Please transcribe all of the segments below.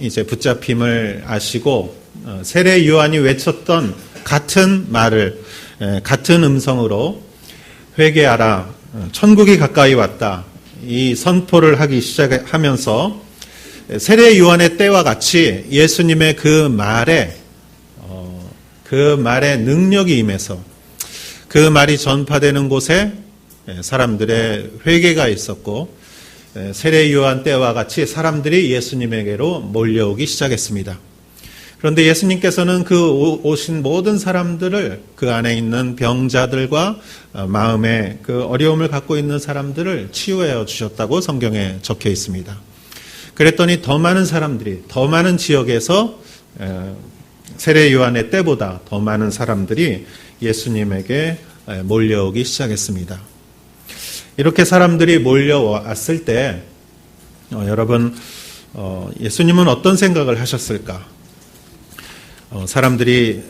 이제 붙잡힘을 아시고 세례 요한이 외쳤던 같은 말을 같은 음성으로 회개하라, 천국이 가까이 왔다, 이 선포를 하기 시작하면서 세례 요한의 때와 같이 예수님의 그 말에 능력이 임해서 그 말이 전파되는 곳에 사람들의 회개가 있었고, 세례 요한 때와 같이 사람들이 예수님에게로 몰려오기 시작했습니다. 그런데 예수님께서는 그 오신 모든 사람들을, 그 안에 있는 병자들과 마음에 그 어려움을 갖고 있는 사람들을 치유해 주셨다고 성경에 적혀 있습니다. 그랬더니 더 많은 사람들이, 더 많은 지역에서 세례 요한의 때보다 더 많은 사람들이 예수님에게 몰려오기 시작했습니다. 이렇게 사람들이 몰려왔을 때 여러분, 예수님은 어떤 생각을 하셨을까? 사람들이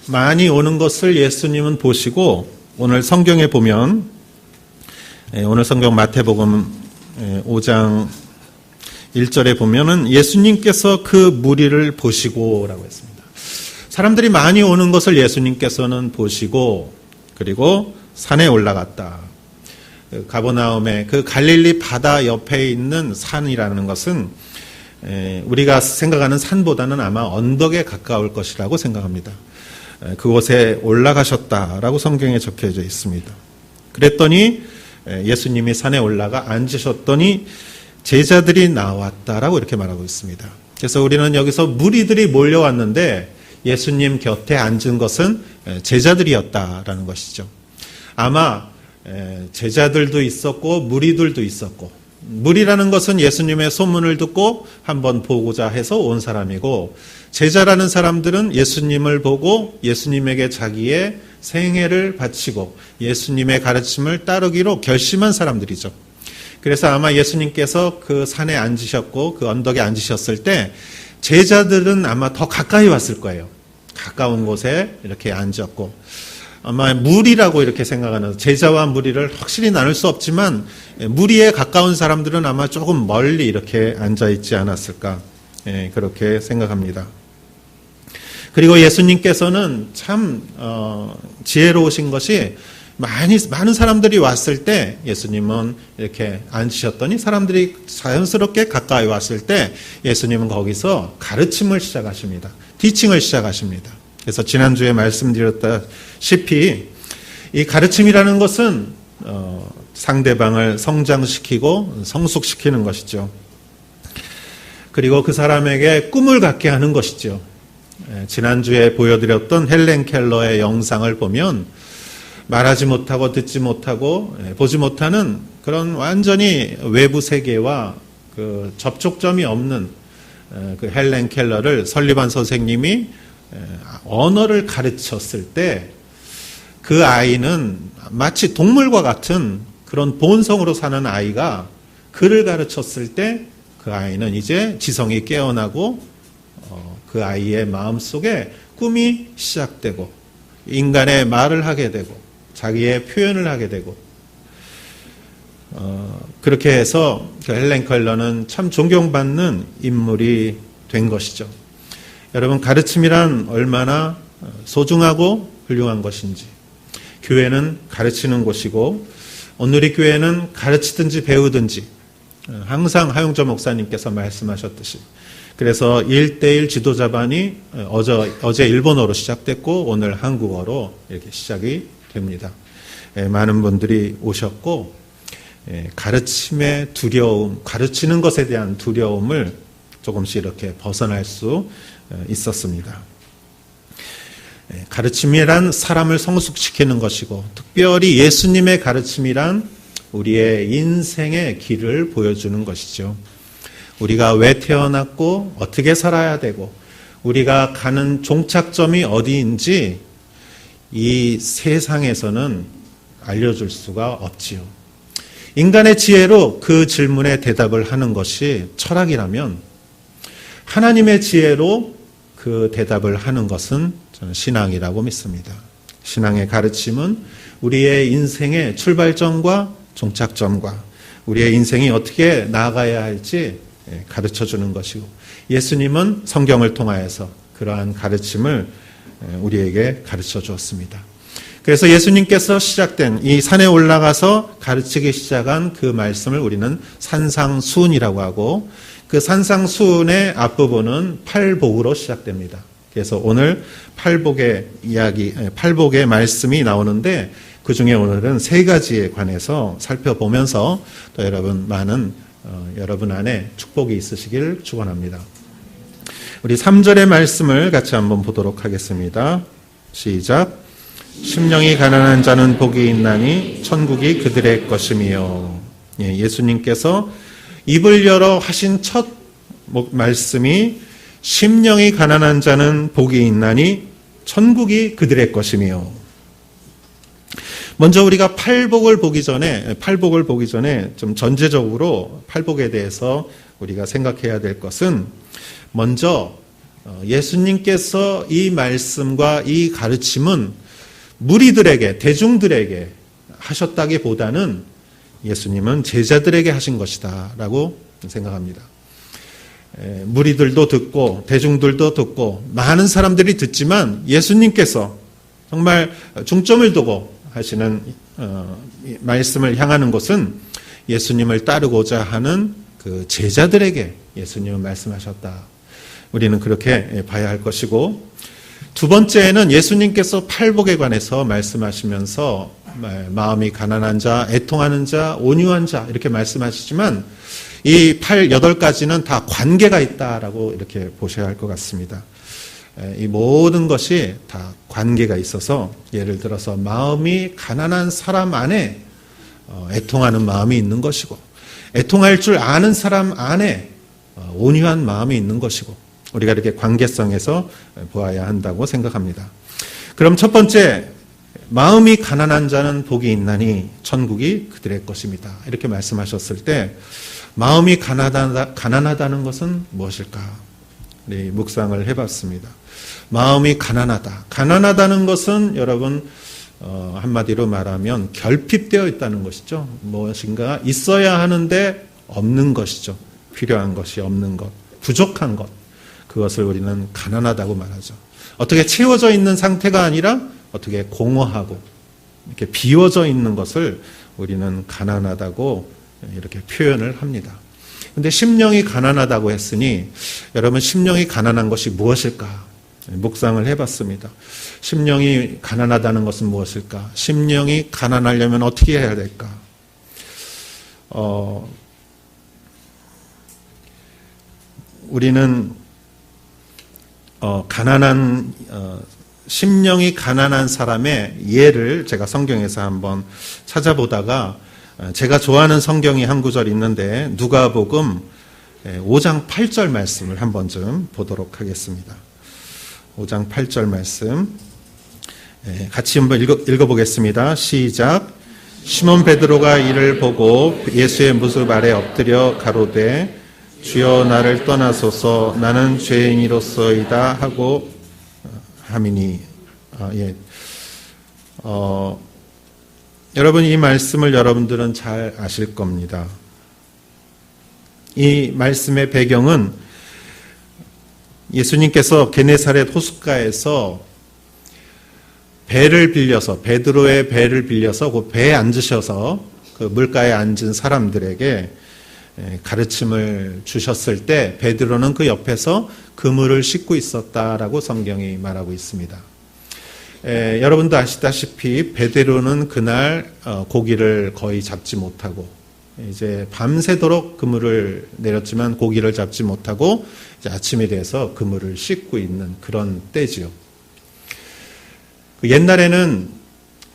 많이 오는 것을 예수님은 보시고, 오늘 성경에 보면, 오늘 성경 마태복음 5장 1절에 보면은 예수님께서 그 무리를 보시고라고 했습니다. 사람들이 많이 오는 것을 예수님께서는 보시고, 그리고 산에 올라갔다. 가버나움의 그 갈릴리 바다 옆에 있는 산이라는 것은 우리가 생각하는 산보다는 아마 언덕에 가까울 것이라고 생각합니다. 그곳에 올라가셨다라고 성경에 적혀져 있습니다. 그랬더니 예수님이 산에 올라가 앉으셨더니 제자들이 나왔다라고 이렇게 말하고 있습니다. 그래서 우리는 여기서 무리들이 몰려왔는데 예수님 곁에 앉은 것은 제자들이었다라는 것이죠. 아마 제자들도 있었고 무리들도 있었고, 무리라는 것은 예수님의 소문을 듣고 한번 보고자 해서 온 사람이고, 제자라는 사람들은 예수님을 보고 예수님에게 자기의 생애를 바치고 예수님의 가르침을 따르기로 결심한 사람들이죠. 그래서 아마 예수님께서 그 산에 앉으셨고 그 언덕에 앉으셨을 때 제자들은 아마 더 가까이 왔을 거예요. 가까운 곳에 이렇게 앉았고, 아마 무리라고 이렇게 생각하는, 제자와 무리를 확실히 나눌 수 없지만 무리에 가까운 사람들은 아마 조금 멀리 이렇게 앉아 있지 않았을까, 그렇게 생각합니다. 그리고 예수님께서는 참 지혜로우신 것이, 많은 사람들이 왔을 때 예수님은 이렇게 앉으셨더니 사람들이 자연스럽게 가까이 왔을 때 예수님은 거기서 가르침을 시작하십니다. 티칭을 시작하십니다. 그래서 지난주에 말씀드렸다시피 이 가르침이라는 것은 상대방을 성장시키고 성숙시키는 것이죠. 그리고 그 사람에게 꿈을 갖게 하는 것이죠. 지난주에 보여드렸던 헬렌 켈러의 영상을 보면 말하지 못하고 듣지 못하고 보지 못하는 그런 완전히 외부 세계와 그 접촉점이 없는 그 헬렌 켈러를 설리반 선생님이 언어를 가르쳤을 때 그 아이는 마치 동물과 같은 그런 본성으로 사는 아이가 글을 가르쳤을 때 그 아이는 이제 지성이 깨어나고 그 아이의 마음속에 꿈이 시작되고 인간의 말을 하게 되고 자기의 표현을 하게 되고, 그렇게 해서 그 헬렌 켈러는 참 존경받는 인물이 된 것이죠. 여러분, 가르침이란 얼마나 소중하고 훌륭한 것인지. 교회는 가르치는 곳이고, 오늘의 교회는 가르치든지 배우든지 항상 하용조 목사님께서 말씀하셨듯이, 그래서 1:1 지도자반이 어제 일본어로 시작됐고 오늘 한국어로 이렇게 시작이 됩니다. 많은 분들이 오셨고, 가르침의 두려움, 가르치는 것에 대한 두려움을 조금씩 이렇게 벗어날 수 있었습니다. 가르침이란 사람을 성숙시키는 것이고, 특별히 예수님의 가르침이란 우리의 인생의 길을 보여주는 것이죠. 우리가 왜 태어났고 어떻게 살아야 되고 우리가 가는 종착점이 어디인지 이 세상에서는 알려줄 수가 없지요. 인간의 지혜로 그 질문에 대답을 하는 것이 철학이라면, 하나님의 지혜로 그 대답을 하는 것은 저는 신앙이라고 믿습니다. 신앙의 가르침은 우리의 인생의 출발점과 종착점과 우리의 인생이 어떻게 나아가야 할지 가르쳐 주는 것이고, 예수님은 성경을 통하여서 그러한 가르침을 우리에게 가르쳐 주었습니다. 그래서 예수님께서 시작된 이 산에 올라가서 가르치기 시작한 그 말씀을 우리는 산상수훈이라고 하고, 그 산상수훈의 앞부분은 팔복으로 시작됩니다. 그래서 오늘 팔복의 말씀이 나오는데, 그 중에 오늘은 3가지에 관해서 살펴보면서 또 여러분 안에 축복이 있으시길 축원합니다. 우리 3절의 말씀을 같이 한번 보도록 하겠습니다. 시작. 심령이 가난한 자는 복이 있나니 천국이 그들의 것이며. 예수님께서 입을 열어 하신 첫 말씀이 심령이 가난한 자는 복이 있나니 천국이 그들의 것이며. 먼저 우리가 팔복을 보기 전에 좀 전제적으로 팔복에 대해서 우리가 생각해야 될 것은, 먼저 예수님께서 이 말씀과 이 가르침은 무리들에게, 대중들에게 하셨다기보다는 예수님은 제자들에게 하신 것이다 라고 생각합니다. 무리들도 듣고 대중들도 듣고 많은 사람들이 듣지만, 예수님께서 정말 중점을 두고 하시는 말씀을 향하는 것은 예수님을 따르고자 하는 그 제자들에게 예수님은 말씀하셨다. 우리는 그렇게 봐야 할 것이고, 두 번째는 예수님께서 팔복에 관해서 말씀하시면서 마음이 가난한 자, 애통하는 자, 온유한 자 이렇게 말씀하시지만, 이 8가지는 다 관계가 있다라고 이렇게 보셔야 할 것 같습니다. 이 모든 것이 다 관계가 있어서, 예를 들어서 마음이 가난한 사람 안에 애통하는 마음이 있는 것이고, 애통할 줄 아는 사람 안에 온유한 마음이 있는 것이고, 우리가 이렇게 관계성에서 보아야 한다고 생각합니다. 그럼 첫 번째, 마음이 가난한 자는 복이 있나니 천국이 그들의 것입니다. 이렇게 말씀하셨을 때, 마음이 가난하다는 것은 무엇일까? 네, 묵상을 해봤습니다. 마음이 가난하다. 가난하다는 것은 여러분 한마디로 말하면 결핍되어 있다는 것이죠. 무엇인가 있어야 하는데 없는 것이죠. 필요한 것이 없는 것, 부족한 것. 그것을 우리는 가난하다고 말하죠. 어떻게 채워져 있는 상태가 아니라 어떻게 공허하고 이렇게 비워져 있는 것을 우리는 가난하다고 이렇게 표현을 합니다. 그런데 심령이 가난하다고 했으니, 여러분 심령이 가난한 것이 무엇일까? 묵상을 해봤습니다. 심령이 가난하다는 것은 무엇일까? 심령이 가난하려면 어떻게 해야 될까? 우리는 심령이 가난한 사람의 예를 제가 성경에서 한번 찾아보다가, 제가 좋아하는 성경이 한 구절 있는데, 누가복음 5장 8절 말씀을 한번 좀 보도록 하겠습니다. 5장 8절 말씀 같이 한번 읽어보겠습니다. 시작. 시몬 베드로가 이를 보고 예수의 무릎 아래 엎드려 가로되, 주여 나를 떠나소서, 나는 죄인이로소이다 하고 하미니. 여러분, 이 말씀을 여러분들은 잘 아실 겁니다. 이 말씀의 배경은 예수님께서 게네사렛 호숫가에서 베드로의 배를 빌려서 그 배에 앉으셔서 그 물가에 앉은 사람들에게 가르침을 주셨을 때, 베드로는 그 옆에서 그물을 씻고 있었다라고 성경이 말하고 있습니다. 여러분도 아시다시피 베드로는 그날 고기를 거의 잡지 못하고, 이제 밤새도록 그물을 내렸지만 고기를 잡지 못하고, 이제 아침이 돼서 그물을 씻고 있는 그런 때지요. 옛날에는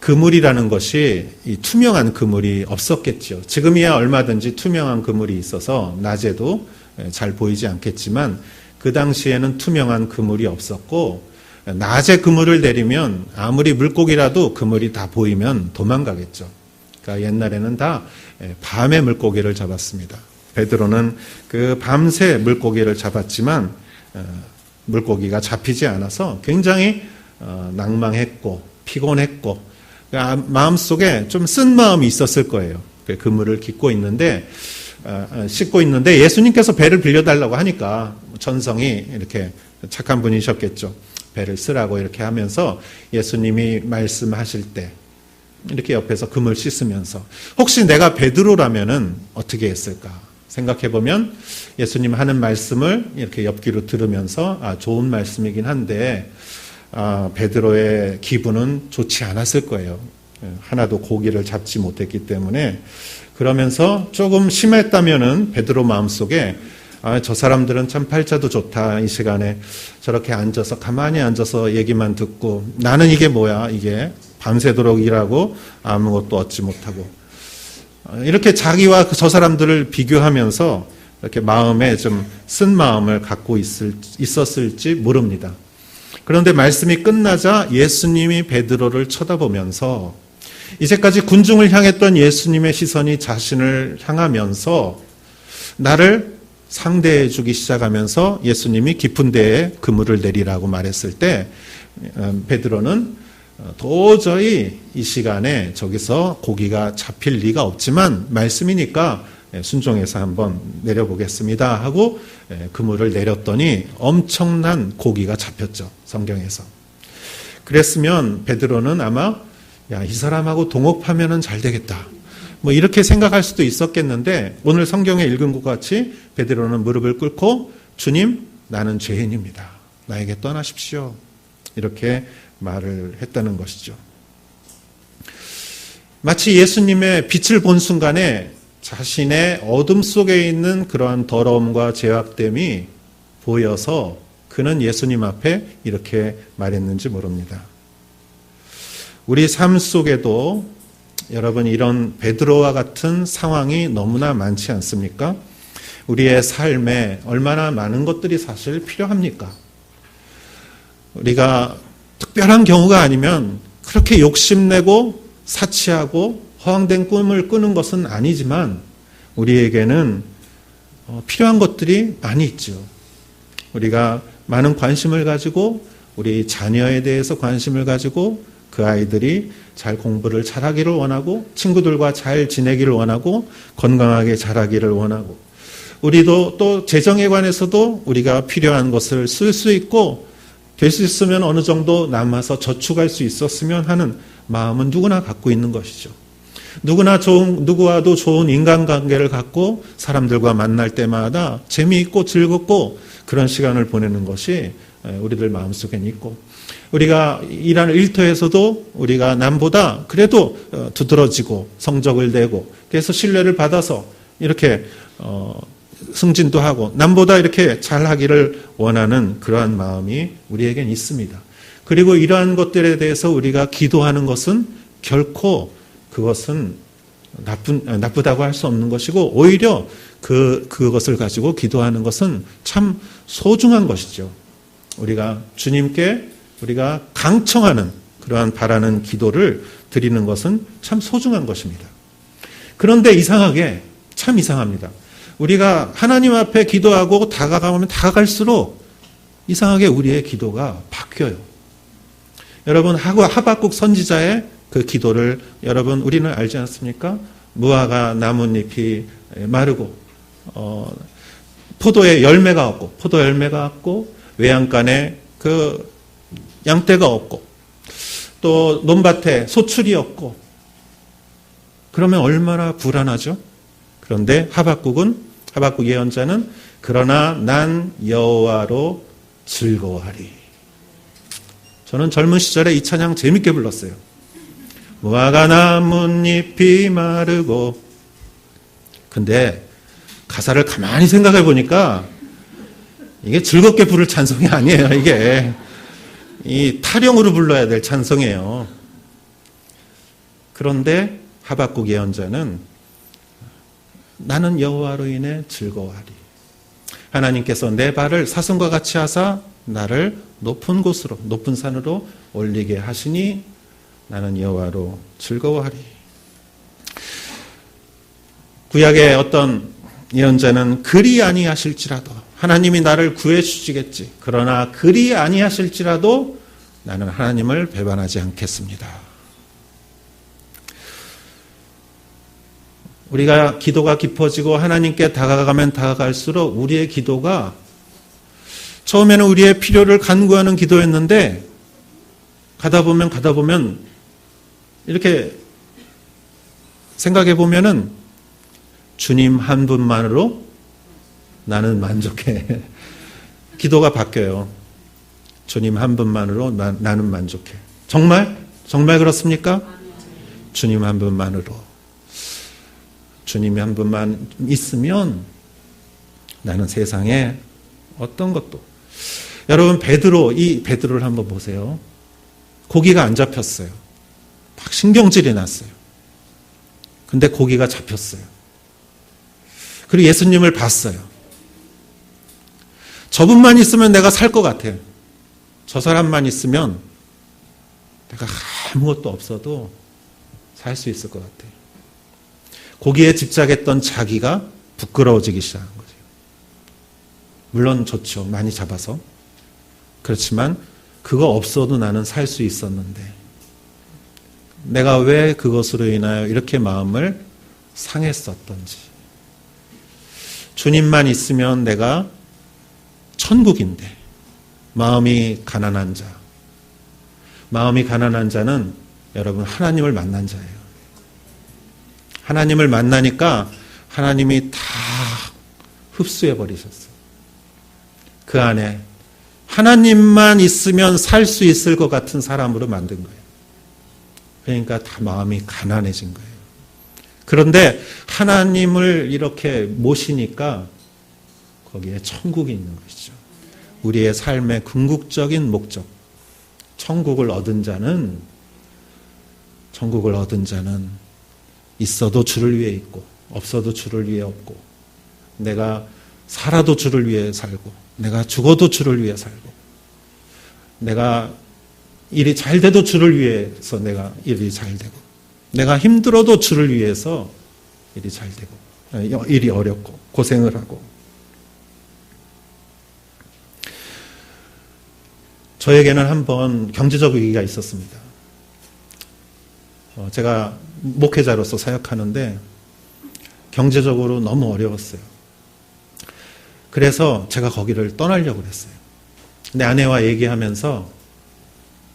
그물이라는 것이 이 투명한 그물이 없었겠죠. 지금이야 얼마든지 투명한 그물이 있어서 낮에도 잘 보이지 않겠지만, 그 당시에는 투명한 그물이 없었고, 낮에 그물을 내리면 아무리 물고기라도 그물이 다 보이면 도망가겠죠. 그러니까 옛날에는 다 밤에 물고기를 잡았습니다. 베드로는 그 밤새 물고기를 잡았지만 물고기가 잡히지 않아서 굉장히 낭망했고 피곤했고, 마음속에 좀 쓴 마음이 있었을 거예요. 그물을 씻고 있는데 예수님께서 배를 빌려달라고 하니까 전성이 이렇게 착한 분이셨겠죠. 배를 쓰라고 이렇게 하면서 예수님이 말씀하실 때 이렇게 옆에서 그물 씻으면서 혹시 내가 베드로라면은 어떻게 했을까 생각해보면 예수님 하는 말씀을 이렇게 옆귀로 들으면서 좋은 말씀이긴 한데 베드로의 기분은 좋지 않았을 거예요. 하나도 고기를 잡지 못했기 때문에. 그러면서 조금 심했다면은 베드로 마음속에 저 사람들은 참 팔자도 좋다. 이 시간에 저렇게 앉아서 가만히 앉아서 얘기만 듣고 나는 이게 뭐야 이게 밤새도록 일하고 아무것도 얻지 못하고 이렇게 자기와 저 사람들을 비교하면서 이렇게 마음에 좀 쓴 마음을 갖고 있었을지 모릅니다. 그런데 말씀이 끝나자 예수님이 베드로를 쳐다보면서 이제까지 군중을 향했던 예수님의 시선이 자신을 향하면서 나를 상대해 주기 시작하면서 예수님이 깊은 데에 그물을 내리라고 말했을 때 베드로는 도저히 이 시간에 저기서 고기가 잡힐 리가 없지만 말씀이니까 순종해서 한번 내려보겠습니다 하고 그물을 내렸더니 엄청난 고기가 잡혔죠. 성경에서. 그랬으면 베드로는 아마 이 사람하고 동업하면은 잘 되겠다. 이렇게 생각할 수도 있었겠는데 오늘 성경에 읽은 것 같이 베드로는 무릎을 꿇고 주님 나는 죄인입니다. 나에게 떠나십시오. 이렇게 말을 했다는 것이죠. 마치 예수님의 빛을 본 순간에 자신의 어둠 속에 있는 그러한 더러움과 죄악됨이 보여서 그는 예수님 앞에 이렇게 말했는지 모릅니다. 우리 삶 속에도 여러분 이런 베드로와 같은 상황이 너무나 많지 않습니까? 우리의 삶에 얼마나 많은 것들이 사실 필요합니까? 우리가 특별한 경우가 아니면 그렇게 욕심내고 사치하고 허황된 꿈을 꾸는 것은 아니지만 우리에게는 필요한 것들이 많이 있죠. 우리가 많은 관심을 가지고 우리 자녀에 대해서 관심을 가지고 그 아이들이 잘 공부를 잘하기를 원하고 친구들과 잘 지내기를 원하고 건강하게 자라기를 원하고 우리도 또 재정에 관해서도 우리가 필요한 것을 쓸 수 있고 될 수 있으면 어느 정도 남아서 저축할 수 있었으면 하는 마음은 누구나 갖고 있는 것이죠. 누구와도 좋은 인간관계를 갖고 사람들과 만날 때마다 재미있고 즐겁고 그런 시간을 보내는 것이 우리들 마음속엔 있고 우리가 일하는 일터에서도 우리가 남보다 그래도 두드러지고 성적을 내고 그래서 신뢰를 받아서 이렇게 승진도 하고 남보다 이렇게 잘하기를 원하는 그러한 마음이 우리에겐 있습니다. 그리고 이러한 것들에 대해서 우리가 기도하는 것은 결코 그것은 나쁘다고 할 수 없는 것이고 오히려 그것을 가지고 기도하는 것은 참 소중한 것이죠. 우리가 주님께 우리가 강청하는 그러한 바라는 기도를 드리는 것은 참 소중한 것입니다. 그런데 이상하게 참 이상합니다. 우리가 하나님 앞에 기도하고 다가가면 다가갈수록 이상하게 우리의 기도가 바뀌어요. 여러분 하박국 선지자의 그 기도를 여러분 우리는 알지 않습니까? 무화과 나뭇잎이 마르고 포도에 열매가 없고 포도 열매가 없고 외양간에 그 양떼가 없고 또 논밭에 소출이 없고 그러면 얼마나 불안하죠? 그런데 하박국 예언자는 그러나 난 여호와로 즐거워하리. 저는 젊은 시절에 이 찬양 재밌게 불렀어요. 무화과 나뭇잎이 마르고 근데 가사를 가만히 생각해 보니까 이게 즐겁게 부를 찬송이 아니에요. 이게 이 타령으로 불러야 될 찬송이에요. 그런데 하박국 예언자는 나는 여호와로 인해 즐거워하리. 하나님께서 내 발을 사슴과 같이 하사 나를 높은 곳으로 높은 산으로 올리게 하시니 나는 여호와로 즐거워하리. 구약의 어떤 예언자는 그리 아니하실지라도 하나님이 나를 구해 주시겠지. 그러나 그리 아니하실지라도 나는 하나님을 배반하지 않겠습니다. 우리가 기도가 깊어지고 하나님께 다가가면 다가갈수록 우리의 기도가 처음에는 우리의 필요를 간구하는 기도였는데 가다 보면 이렇게 생각해 보면은 주님 한 분만으로 나는 만족해. 기도가 바뀌어요. 주님 한 분만으로 나는 만족해. 정말 그렇습니까? 주님 한 분만으로. 주님이 한 분만 있으면 나는 세상에 어떤 것도. 여러분 이 베드로를 한번 보세요. 고기가 안 잡혔어요. 막 신경질이 났어요. 근데 고기가 잡혔어요. 그리고 예수님을 봤어요. 저분만 있으면 내가 살 것 같아요. 저 사람만 있으면 내가 아무것도 없어도 살 수 있을 것 같아요. 고기에 집착했던 자기가 부끄러워지기 시작한 거죠. 물론 좋죠. 많이 잡아서. 그렇지만 그거 없어도 나는 살 수 있었는데 내가 왜 그것으로 인하여 이렇게 마음을 상했었던지. 주님만 있으면 내가 천국인데 마음이 가난한 자는 여러분 하나님을 만난 자예요. 하나님을 만나니까 하나님이 다 흡수해 버리셨어요. 그 안에 하나님만 있으면 살 수 있을 것 같은 사람으로 만든 거예요. 그러니까 다 마음이 가난해진 거예요. 그런데 하나님을 이렇게 모시니까 거기에 천국이 있는 것이죠. 우리의 삶의 궁극적인 목적. 천국을 얻은 자는 있어도 주를 위해 있고 없어도 주를 위해 없고 내가 살아도 주를 위해 살고 내가 죽어도 주를 위해 살고 내가 일이 잘 돼도 주를 위해서 내가 일이 잘 되고 내가 힘들어도 주를 위해서 일이 잘 되고 일이 어렵고 고생을 하고. 저에게는 한번 경제적 위기가 있었습니다. 제가 목회자로서 사역하는데 경제적으로 너무 어려웠어요. 그래서 제가 거기를 떠나려고 그랬어요. 근데 아내와 얘기하면서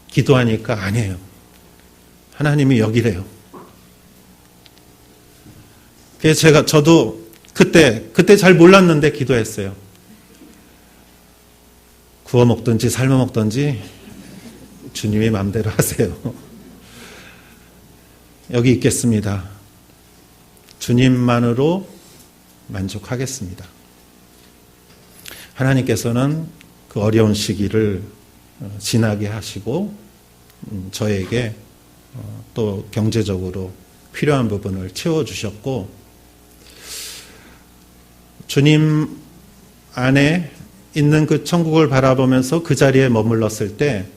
기도하니까 아니에요. 하나님이 여기래요. 그래서 저도 그때 잘 몰랐는데 기도했어요. 구워 먹든지 삶아 먹든지 주님이 마음대로 하세요. 여기 있겠습니다. 주님만으로 만족하겠습니다. 하나님께서는 그 어려운 시기를 지나게 하시고 저에게 또 경제적으로 필요한 부분을 채워주셨고 주님 안에 있는 그 천국을 바라보면서 그 자리에 머물렀을 때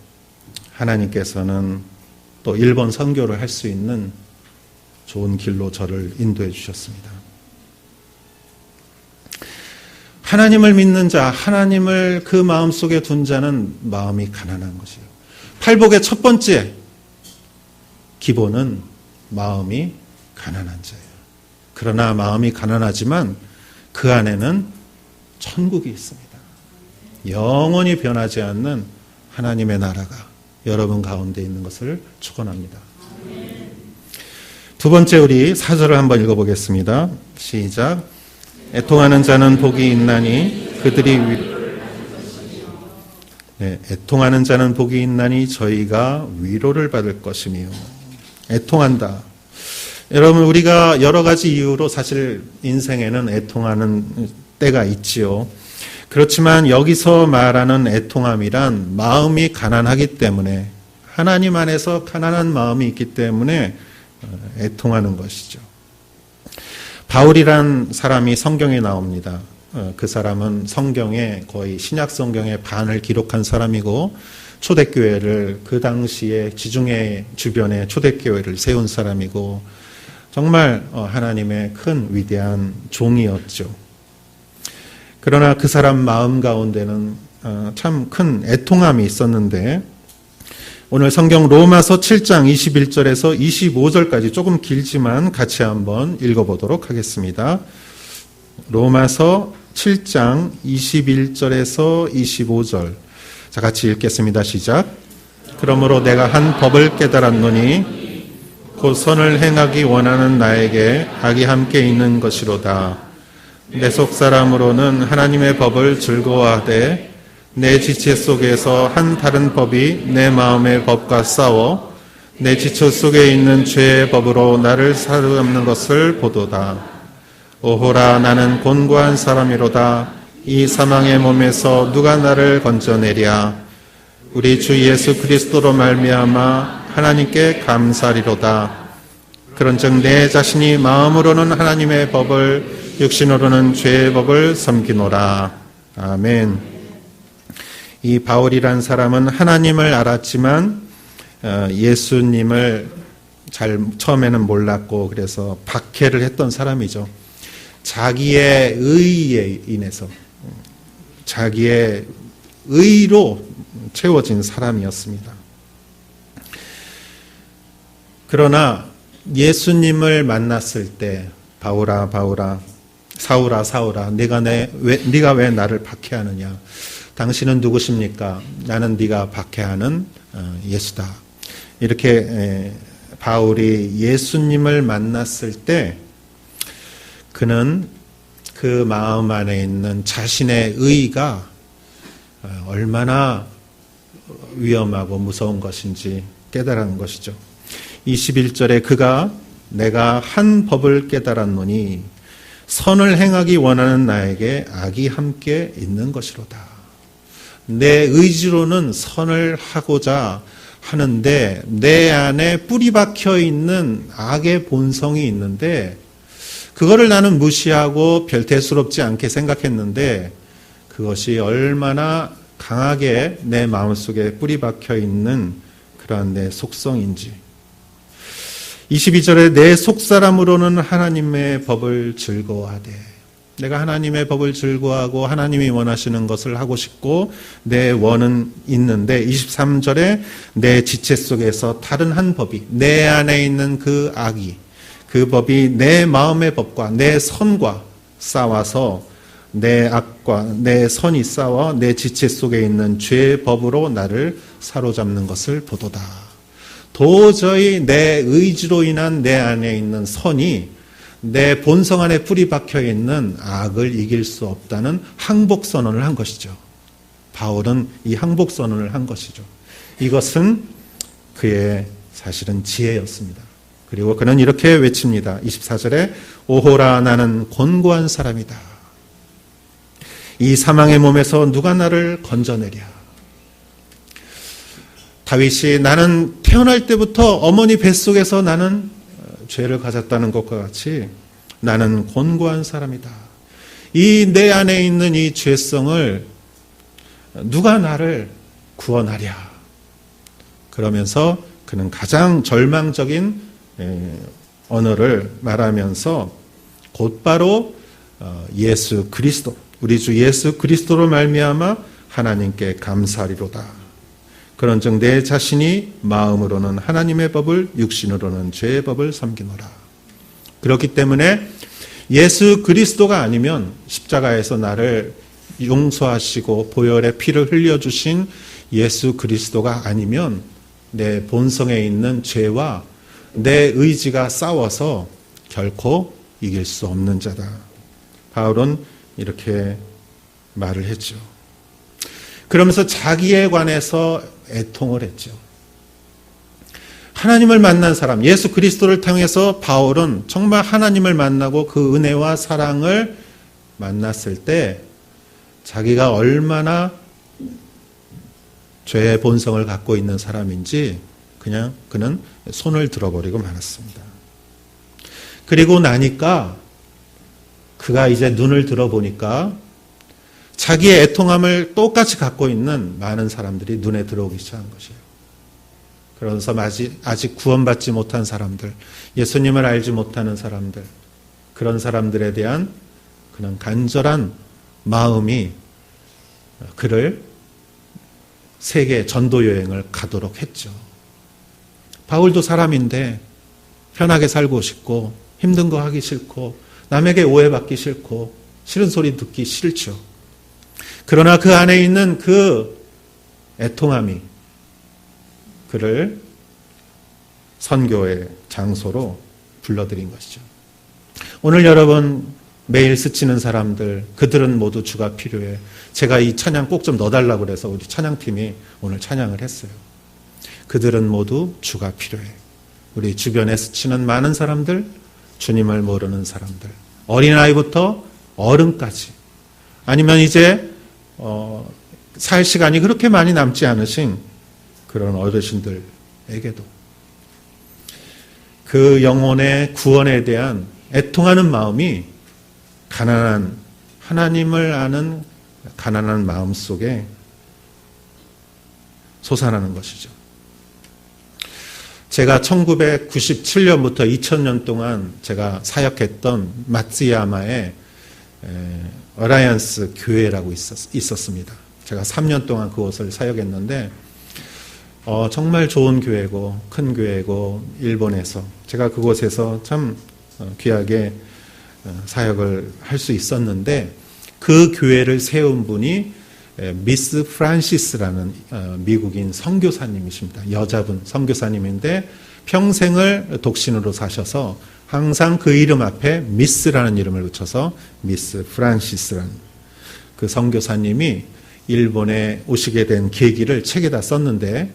하나님께서는 또 일본 선교를 할 수 있는 좋은 길로 저를 인도해 주셨습니다. 하나님을 믿는 자, 하나님을 그 마음속에 둔 자는 마음이 가난한 것이에요. 팔복의 첫 번째 기본은 마음이 가난한 자예요. 그러나 마음이 가난하지만 그 안에는 천국이 있습니다. 영원히 변하지 않는 하나님의 나라가 여러분 가운데 있는 것을 축원합니다. 두 번째 우리 4절을 한번 읽어보겠습니다. 시작. 애통하는 자는 복이 있나니 그들이 애통하는 자는 복이 있나니 저희가 위로를 받을 것이며. 애통한다. 여러분 우리가 여러 가지 이유로 사실 인생에는 애통하는 때가 있지요. 그렇지만 여기서 말하는 애통함이란 마음이 가난하기 때문에 하나님 안에서 가난한 마음이 있기 때문에 애통하는 것이죠. 바울이란 사람이 성경에 나옵니다. 그 사람은 성경의 거의 신약 성경의 반을 기록한 사람이고 초대교회를 그 당시에 지중해 주변에 초대교회를 세운 사람이고 정말 하나님의 큰 위대한 종이었죠. 그러나 그 사람 마음 가운데는 참 큰 애통함이 있었는데 오늘 성경 로마서 7장 21절에서 25절까지 조금 길지만 같이 한번 읽어보도록 하겠습니다. 로마서 7장 21절에서 25절. 자, 같이 읽겠습니다. 시작. 그러므로 내가 한 법을 깨달았노니 곧 선을 행하기 원하는 나에게 악이 함께 있는 것이로다. 내 속사람으로는 하나님의 법을 즐거워하되 내 지체 속에서 한 다른 법이 내 마음의 법과 싸워 내 지체 속에 있는 죄의 법으로 나를 사로잡는 것을 보도다. 오호라, 나는 곤고한 사람이로다. 이 사망의 몸에서 누가 나를 건져내랴. 우리 주 예수 그리스도로 말미암아 하나님께 감사리로다. 그런즉 내 자신이 마음으로는 하나님의 법을, 육신으로는 죄의 법을 섬기노라. 아멘. 이 바울이란 사람은 하나님을 알았지만 예수님을 처음에는 몰랐고 그래서 박해를 했던 사람이죠. 자기의 의에 인해서, 자기의 의로 채워진 사람이었습니다. 그러나 예수님을 만났을 때 바울아 바울아, 사울아 사울아, 네가 왜 나를 박해하느냐. 당신은 누구십니까? 나는 네가 박해하는 예수다. 이렇게 바울이 예수님을 만났을 때 그는 그 마음 안에 있는 자신의 의가 얼마나 위험하고 무서운 것인지 깨달은 것이죠. 21절에 그가 내가 한 법을 깨달았노니 선을 행하기 원하는 나에게 악이 함께 있는 것이로다. 내 의지로는 선을 하고자 하는데 내 안에 뿌리 박혀 있는 악의 본성이 있는데 그거를 나는 무시하고 별 대수롭지 않게 생각했는데 그것이 얼마나 강하게 내 마음속에 뿌리 박혀 있는 그러한 내 속성인지. 22절에 내 속사람으로는 하나님의 법을 즐거워하되, 내가 하나님의 법을 즐거워하고 하나님이 원하시는 것을 하고 싶고 내 원은 있는데 23절에 내 지체 속에서 다른 한 법이, 내 안에 있는 그 악이, 그 법이 내 마음의 법과 내 선과 싸워서 내 악과 내 선이 싸워 내 지체 속에 있는 죄의 법으로 나를 사로잡는 것을 보도다. 도저히 내 의지로 인한 내 안에 있는 선이 내 본성 안에 뿌리 박혀 있는 악을 이길 수 없다는 항복 선언을 한 것이죠. 바울은 이 항복 선언을 한 것이죠. 이것은 그의 사실은 지혜였습니다. 그리고 그는 이렇게 외칩니다. 24절에 오호라, 나는 곤고한 사람이다. 이 사망의 몸에서 누가 나를 건져내랴. 다윗이 나는 태어날 때부터 어머니 뱃속에서 나는 죄를 가졌다는 것과 같이 나는 곤고한 사람이다. 이 내 안에 있는 이 죄성을 누가 나를 구원하랴. 그러면서 그는 가장 절망적인 언어를 말하면서 곧바로 예수 그리스도, 우리 주 예수 그리스도로 말미암아 하나님께 감사리로다. 그런즉 내 자신이 마음으로는 하나님의 법을, 육신으로는 죄의 법을 섬기노라. 그렇기 때문에 예수 그리스도가 아니면, 십자가에서 나를 용서하시고 보혈의 피를 흘려주신 예수 그리스도가 아니면 내 본성에 있는 죄와 내 의지가 싸워서 결코 이길 수 없는 자다. 바울은 이렇게 말을 했죠. 그러면서 자기에 관해서 애통을 했죠. 하나님을 만난 사람, 예수 그리스도를 통해서 바울은 정말 하나님을 만나고 그 은혜와 사랑을 만났을 때 자기가 얼마나 죄의 본성을 갖고 있는 사람인지 그냥 그는 손을 들어버리고 말았습니다. 그리고 나니까 그가 이제 눈을 들어보니까 자기의 애통함을 똑같이 갖고 있는 많은 사람들이 눈에 들어오기 시작한 것이에요. 그래서 아직 구원받지 못한 사람들, 예수님을 알지 못하는 사람들, 그런 사람들에 대한 그런 간절한 마음이 그를 세계 전도 여행을 가도록 했죠. 바울도 사람인데 편하게 살고 싶고 힘든 거 하기 싫고 남에게 오해받기 싫고 싫은 소리 듣기 싫죠. 그러나 그 안에 있는 그 애통함이 그를 선교의 장소로 불러들인 것이죠. 오늘 여러분 매일 스치는 사람들, 그들은 모두 주가 필요해. 제가 이 찬양 꼭 좀 넣어달라고 그래서 우리 찬양팀이 오늘 찬양을 했어요. 그들은 모두 주가 필요해. 우리 주변에 스치는 많은 사람들, 주님을 모르는 사람들, 어린아이부터 어른까지, 아니면 이제 살 시간이 그렇게 많이 남지 않으신 그런 어르신들에게도 그 영혼의 구원에 대한 애통하는 마음이 가난한, 하나님을 아는 가난한 마음 속에 솟아나는 것이죠. 제가 1997년부터 2000년 동안 제가 사역했던 마츠야마의 어라이언스 교회라고 있었습니다. 제가 3년 동안 그곳을 사역했는데 정말 좋은 교회고 큰 교회고 일본에서 제가 그곳에서 참 귀하게 사역을 할 수 있었는데 그 교회를 세운 분이 미스 프란시스라는 미국인 선교사님이십니다. 여자분 선교사님인데 평생을 독신으로 사셔서 항상 그 이름 앞에 미스라는 이름을 붙여서 미스 프란시스라는 그 선교사님이 일본에 오시게 된 계기를 책에다 썼는데,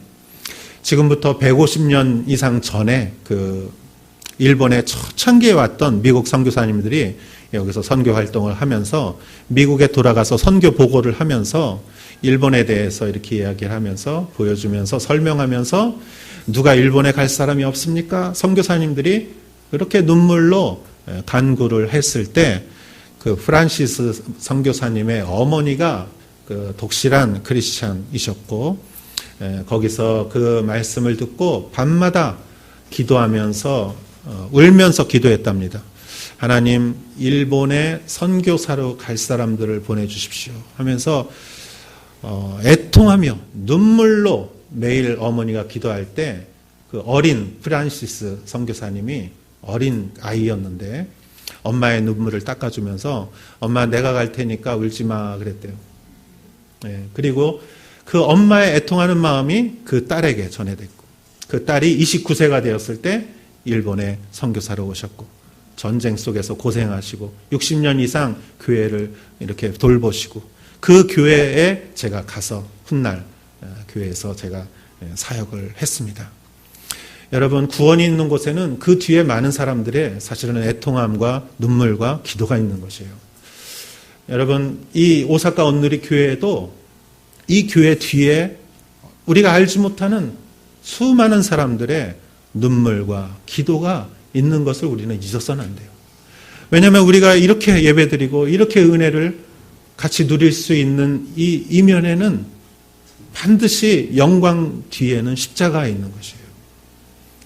지금부터 150년 이상 전에 그 일본에 초창기에 왔던 미국 선교사님들이 여기서 선교 활동을 하면서 미국에 돌아가서 선교 보고를 하면서 일본에 대해서 이렇게 이야기를 하면서 보여주면서 설명하면서 누가 일본에 갈 사람이 없습니까? 선교사님들이 그렇게 눈물로 간구를 했을 때 그 프란시스 선교사님의 어머니가 그 독실한 크리스찬이셨고 거기서 그 말씀을 듣고 밤마다 기도하면서 울면서 기도했답니다. 하나님, 일본에 선교사로 갈 사람들을 보내주십시오 하면서 애통하며 눈물로 매일 어머니가 기도할 때 그 어린 프란시스 선교사님이 어린 아이였는데 엄마의 눈물을 닦아주면서 엄마 내가 갈 테니까 울지 마 그랬대요. 그리고 그 엄마의 애통하는 마음이 그 딸에게 전해졌고 그 딸이 29세가 되었을 때 일본에 선교사로 오셨고 전쟁 속에서 고생하시고 60년 이상 교회를 이렇게 돌보시고 그 교회에 제가 가서 훗날 교회에서 제가 사역을 했습니다. 여러분, 구원이 있는 곳에는 그 뒤에 많은 사람들의 사실은 애통함과 눈물과 기도가 있는 것이에요. 여러분, 이 오사카 온누리 교회에도 이 교회 뒤에 우리가 알지 못하는 수많은 사람들의 눈물과 기도가 있는 것을 우리는 잊어서는 안 돼요. 왜냐하면 우리가 이렇게 예배드리고 이렇게 은혜를 같이 누릴 수 있는 이 이면에는 반드시 영광 뒤에는 십자가가 있는 것이에요.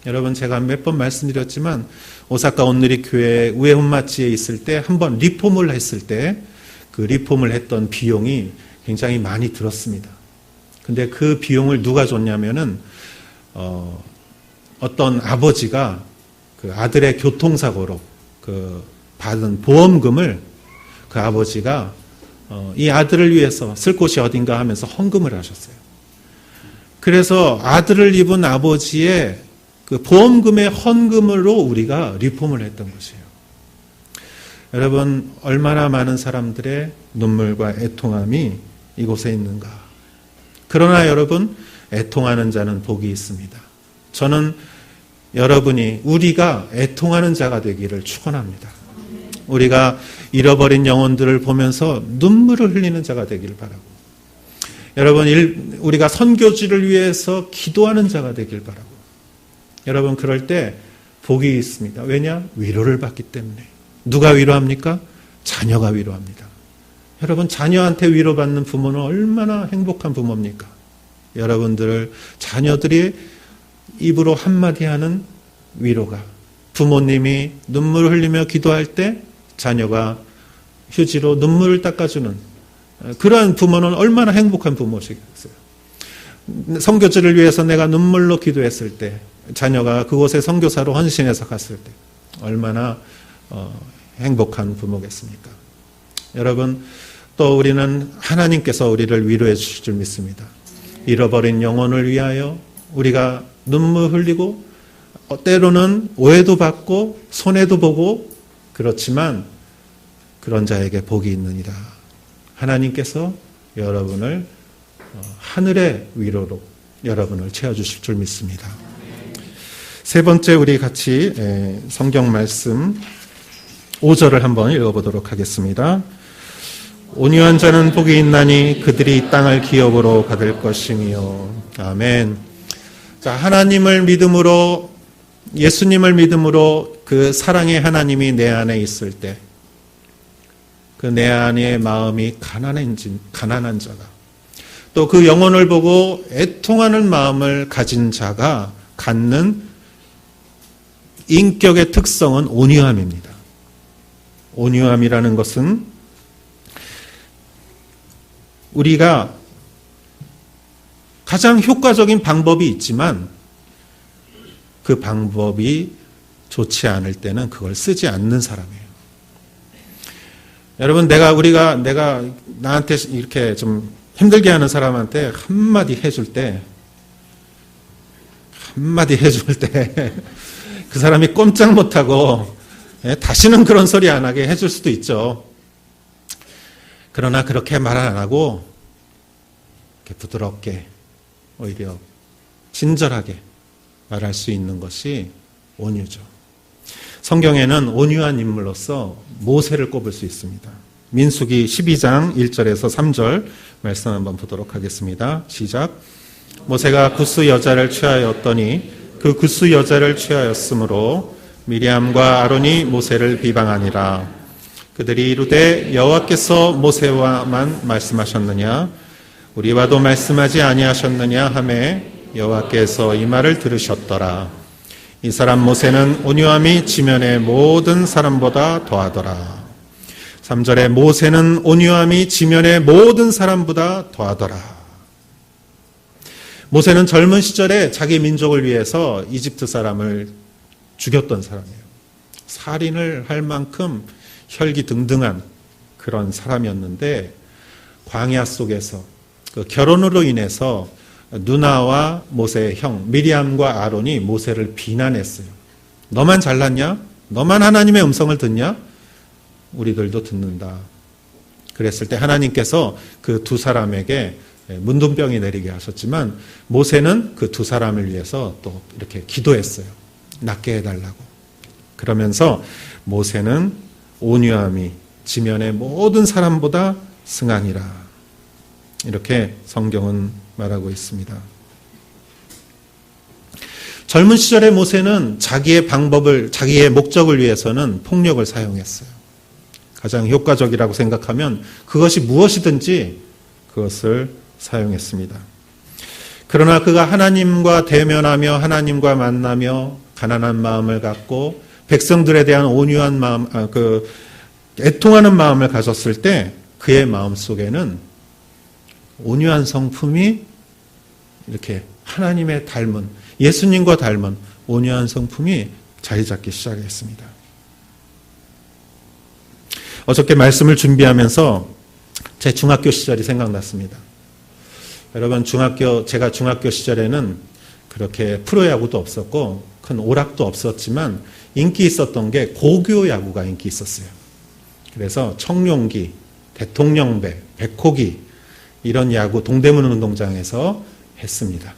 여러분, 제가 몇 번 말씀드렸지만 오사카 온누리 교회 우에훈마치에 있을 때 한번 리폼을 했을 때 그 리폼을 했던 비용이 굉장히 많이 들었습니다. 근데 그 비용을 누가 줬냐면은 어떤 아버지가 그 아들의 교통사고로 그 받은 보험금을 그 아버지가 이 아들을 위해서 쓸 곳이 어딘가 하면서 헌금을 하셨어요. 그래서 아들을 입은 아버지의 그 보험금의 헌금으로 우리가 리폼을 했던 것이에요. 여러분, 얼마나 많은 사람들의 눈물과 애통함이 이곳에 있는가. 그러나 여러분, 애통하는 자는 복이 있습니다. 저는 여러분이 우리가 애통하는 자가 되기를 축원합니다. 우리가 잃어버린 영혼들을 보면서 눈물을 흘리는 자가 되기를 바라고, 여러분, 우리가 선교지를 위해서 기도하는 자가 되길 바라고, 여러분, 그럴 때 복이 있습니다. 왜냐? 위로를 받기 때문에. 누가 위로합니까? 자녀가 위로합니다. 여러분, 자녀한테 위로받는 부모는 얼마나 행복한 부모입니까? 여러분들 자녀들이 입으로 한마디 하는 위로가, 부모님이 눈물을 흘리며 기도할 때 자녀가 휴지로 눈물을 닦아주는 그러한 부모는 얼마나 행복한 부모시겠어요. 선교지를 위해서 내가 눈물로 기도했을 때, 자녀가 그곳에 선교사로 헌신해서 갔을 때 얼마나 행복한 부모겠습니까? 여러분, 또 우리는 하나님께서 우리를 위로해 주실 줄 믿습니다. 잃어버린 영혼을 위하여 우리가 눈물 흘리고 때로는 오해도 받고 손해도 보고 그렇지만 그런 자에게 복이 있느니라. 하나님께서 여러분을 하늘의 위로로 여러분을 채워주실 줄 믿습니다. 세 번째, 우리 같이 성경 말씀 5절을 한번 읽어보도록 하겠습니다. 온유한 자는 복이 있나니 그들이 이 땅을 기업으로 받을 것이며. 아멘. 자, 하나님을 믿음으로, 예수님을 믿음으로 그 사랑의 하나님이 내 안에 있을 때, 그 내 안의 마음이 가난한 자가, 또 그 영혼을 보고 애통하는 마음을 가진 자가 갖는 인격의 특성은 온유함입니다. 온유함이라는 것은 우리가 가장 효과적인 방법이 있지만 그 방법이 좋지 않을 때는 그걸 쓰지 않는 사람이에요. 여러분, 내가 나한테 이렇게 좀 힘들게 하는 사람한테 한마디 해줄 때 그 사람이 꼼짝 못하고 다시는 그런 소리 안 하게 해줄 수도 있죠. 그러나 그렇게 말 안 하고 이렇게 부드럽게, 오히려 친절하게 말할 수 있는 것이 온유죠. 성경에는 온유한 인물로서 모세를 꼽을 수 있습니다. 민수기 12장 1절에서 3절 말씀 한번 보도록 하겠습니다. 시작. 모세가 구스 여자를 취하였더니 그 구스 여자를 취하였으므로 미리암과 아론이 모세를 비방하니라. 그들이 이르되 여호와께서 모세와만 말씀하셨느냐 우리와도 말씀하지 아니하셨느냐 하매 여호와께서 이 말을 들으셨더라. 이 사람 모세는 온유함이 지면의 모든 사람보다 더하더라. 3절에 모세는 온유함이 지면의 모든 사람보다 더하더라. 모세는 젊은 시절에 자기 민족을 위해서 이집트 사람을 죽였던 사람이에요. 살인을 할 만큼 혈기등등한 그런 사람이었는데 광야 속에서 그 결혼으로 인해서 누나와 모세의 형 미리암과 아론이 모세를 비난했어요. 너만 잘났냐? 너만 하나님의 음성을 듣냐? 우리들도 듣는다. 그랬을 때 하나님께서 그 두 사람에게 문둥병이 내리게 하셨지만 모세는 그 두 사람을 위해서 또 이렇게 기도했어요. 낫게 해달라고. 그러면서 모세는 온유함이 지면의 모든 사람보다 승하니라. 이렇게 성경은 말하고 있습니다. 젊은 시절의 모세는 자기의 목적을 위해서는 폭력을 사용했어요. 가장 효과적이라고 생각하면 그것이 무엇이든지 그것을 사용했습니다. 그러나 그가 하나님과 대면하며 하나님과 만나며 가난한 마음을 갖고 백성들에 대한 온유한 마음, 애통하는 마음을 가졌을 때 그의 마음 속에는 온유한 성품이 이렇게 하나님의 닮은, 예수님과 닮은 온유한 성품이 자리 잡기 시작했습니다. 어저께 말씀을 준비하면서 제 중학교 시절이 생각났습니다. 여러분, 제가 중학교 시절에는 그렇게 프로야구도 없었고 큰 오락도 없었지만 인기 있었던 게 고교 야구가 인기 있었어요. 그래서 청룡기, 대통령배, 백호기 이런 야구 동대문 운동장에서 했습니다.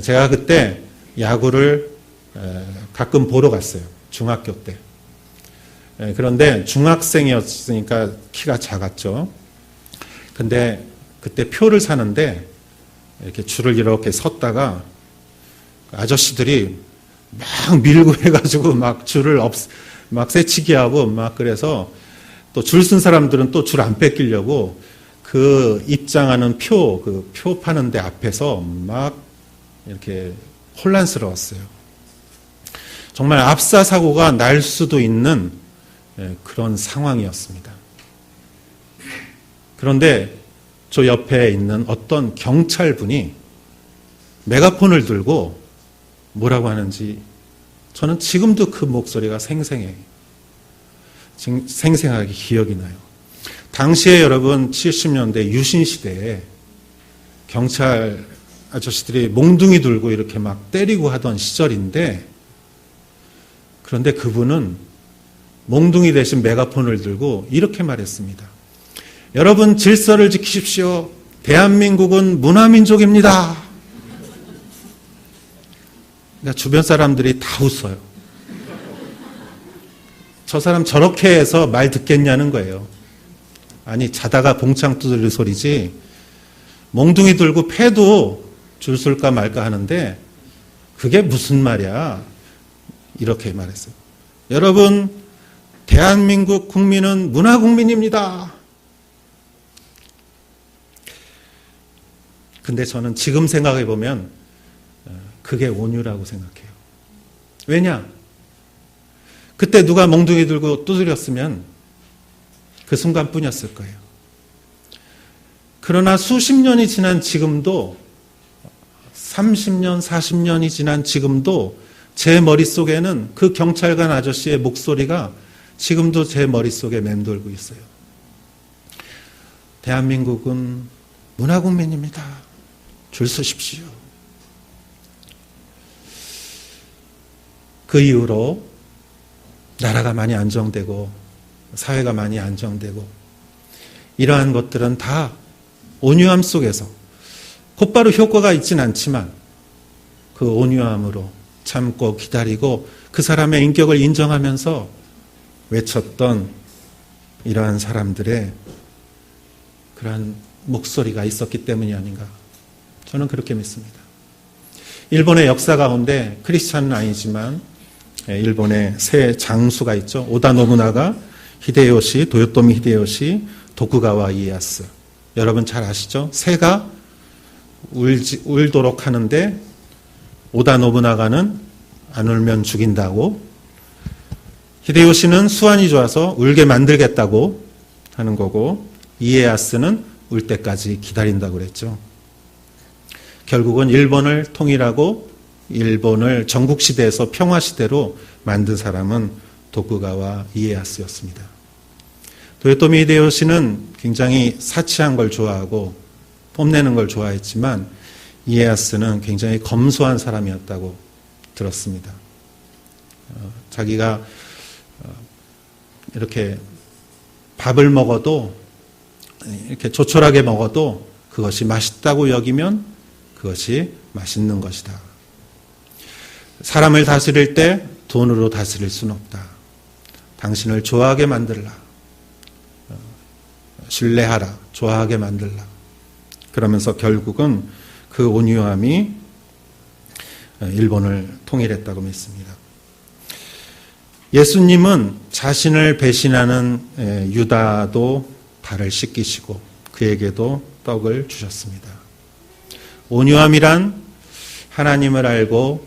제가 그때 야구를 가끔 보러 갔어요. 중학교 때. 그런데 중학생이었으니까 키가 작았죠. 근데 그때 표를 사는데 이렇게 줄을 이렇게 섰다가 아저씨들이 막 밀고 해가지고 막 줄을 막 새치기 하고 막 그래서 또 줄 쓴 사람들은 또 줄 안 뺏기려고 그 입장하는 표 파는 데 앞에서 막 이렇게 혼란스러웠어요. 정말 압사 사고가 날 수도 있는 그런 상황이었습니다. 그런데 저 옆에 있는 어떤 경찰분이 메가폰을 들고 뭐라고 하는지 저는 지금도 그 목소리가 생생하게 기억이 나요. 당시에 여러분 70년대 유신 시대에 경찰 아저씨들이 몽둥이 들고 이렇게 막 때리고 하던 시절인데, 그런데 그분은 몽둥이 대신 메가폰을 들고 이렇게 말했습니다. 여러분 질서를 지키십시오. 대한민국은 문화민족입니다. 그러니까 주변 사람들이 다 웃어요. 저 사람 저렇게 해서 말 듣겠냐는 거예요. 아니 자다가 봉창 두드릴 소리지 몽둥이 들고 패도 줄 쓸까 말까 하는데 그게 무슨 말이야. 이렇게 말했어요. 여러분 대한민국 국민은 문화국민입니다. 근데 저는 지금 생각해 보면 그게 온유라고 생각해요. 왜냐? 그때 누가 몽둥이 들고 두드렸으면 그 순간뿐이었을 거예요. 그러나 수십 년이 지난 지금도 30년, 40년이 지난 지금도 제 머릿속에는 그 경찰관 아저씨의 목소리가 지금도 제 머릿속에 맴돌고 있어요. 대한민국은 문화국민입니다. 줄 서십시오. 그 이후로 나라가 많이 안정되고 사회가 많이 안정되고 이러한 것들은 다 온유함 속에서 곧바로 효과가 있진 않지만 그 온유함으로 참고 기다리고 그 사람의 인격을 인정하면서 외쳤던 이러한 사람들의 그러한 목소리가 있었기 때문이 아닌가, 저는 그렇게 믿습니다. 일본의 역사 가운데 크리스찬은 아니지만 일본의 세 장수가 있죠. 오다 노부나가, 히데요시, 도요토미 히데요시, 도쿠가와 이에야스. 여러분 잘 아시죠? 새가 울도록 하는데 오다 노부나가는 안 울면 죽인다고, 히데요시는 수완이 좋아서 울게 만들겠다고 하는 거고, 이에야스는 울 때까지 기다린다고 그랬죠. 결국은 일본을 통일하고 일본을 전국시대에서 평화시대로 만든 사람은 도쿠가와 이에야스였습니다. 도요토미 히데요시는 굉장히 사치한 걸 좋아하고 뽐내는 걸 좋아했지만 이에야스는 굉장히 검소한 사람이었다고 들었습니다. 자기가 이렇게 밥을 먹어도 이렇게 조촐하게 먹어도 그것이 맛있다고 여기면 그것이 맛있는 것이다. 사람을 다스릴 때 돈으로 다스릴 수는 없다. 당신을 좋아하게 만들라. 신뢰하라. 좋아하게 만들라. 그러면서 결국은 그 온유함이 일본을 통일했다고 믿습니다. 예수님은 자신을 배신하는 유다도 발을 씻기시고 그에게도 떡을 주셨습니다. 온유함이란 하나님을 알고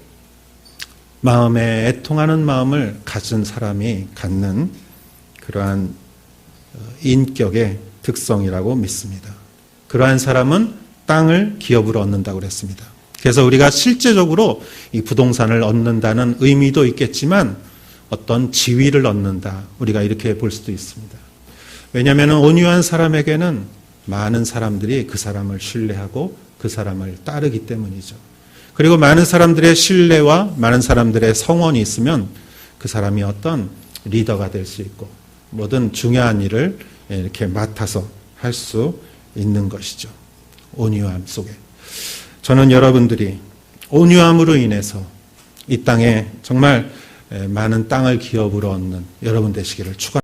마음에 애통하는 마음을 가진 사람이 갖는 그러한 인격의 특성이라고 믿습니다. 그러한 사람은 땅을 기업으로 얻는다고 그랬습니다. 그래서 우리가 실제적으로 이 부동산을 얻는다는 의미도 있겠지만 어떤 지위를 얻는다, 우리가 이렇게 볼 수도 있습니다. 왜냐하면 온유한 사람에게는 많은 사람들이 그 사람을 신뢰하고 그 사람을 따르기 때문이죠. 그리고 많은 사람들의 신뢰와 많은 사람들의 성원이 있으면 그 사람이 어떤 리더가 될 수 있고 모든 중요한 일을 이렇게 맡아서 할 수 있는 것이죠. 온유함 속에. 저는 여러분들이 온유함으로 인해서 이 땅에 정말 많은 땅을 기업으로 얻는 여러분 되시기를 축원합니다.